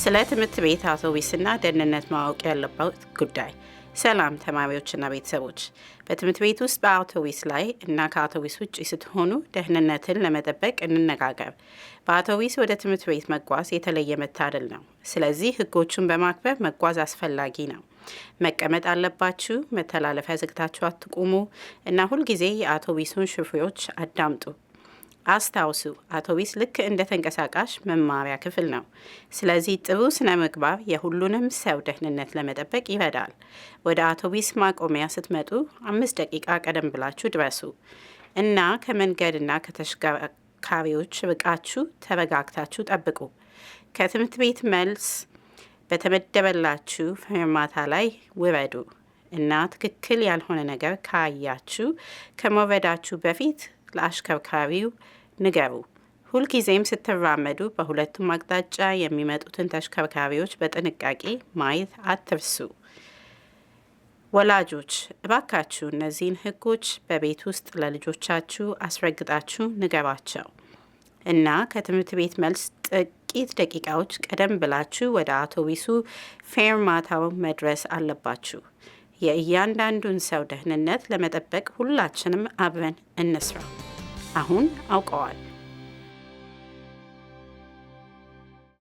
ስለ ትምህርት ቤት አውቶቡስና ደህንነት ማወቅ ያለበት ጉዳይ። ሰላም ተማሪዎችና ቤተሰቦች፣ በትምህርት ቤት ውስጥ በአውቶቡስ ላይ እና ከአውቶቡስ ውጭ ስትሆኑ ደህንነትን ለመጠበቅ እንነጋገር። በአውቶቡስ ወደ ትምህርት ቤት መጓዝ የተለየ መታደል ነው። ስለዚህ ሕጎቹን በማክበር መጓዝ አስፈላጊ ነው። መቀመጥ አለባችሁ፣ መተላለፊያ ዘግታችሁ አትቁሙ እና ሁልጊዜ የአውቶቡሱን ሹፌሮች አዳምጡ። አስታውሱ፣ አውቶቡስ ልክ እንደ ተንቀሳቃሽ መማሪያ ክፍል ነው። ስለዚህ ጥሩ ስነ ምግባር የሁሉንም ሰው ደህንነት ለመጠበቅ ይረዳል። ወደ አውቶቡስ ማቆሚያ ስትመጡ 5 ደቂቃ ቀደም ብላችሁ ድረሱ እና ከመንገድና ከተሽከርካሪዎች ርቃችሁ ተረጋግታችሁ ጠብቁ። ከትምህርት ቤት መልስ በተመደበላችሁ ፌርማታ ላይ ውረዱ እና ትክክል ያልሆነ ነገር ካያችሁ ከመውረዳችሁ በፊት ለአሽከርካሪው ንገሩ። ሁልጊዜም ስትራመዱ በሁለቱም አቅጣጫ የሚመጡትን ተሽከርካሪዎች በጥንቃቄ ማየት አትርሱ። ወላጆች እባካችሁ እነዚህን ሕጎች በቤት ውስጥ ለልጆቻችሁ አስረግጣችሁ ንገሯቸው እና ከትምህርት ቤት መልስ ጥቂት ደቂቃዎች ቀደም ብላችሁ ወደ አውቶቡሱ ፌርማታው መድረስ አለባችሁ። የእያንዳንዱን ሰው ደህንነት ለመጠበቅ ሁላችንም አብረን እንስራ። አሁን አውቀዋል።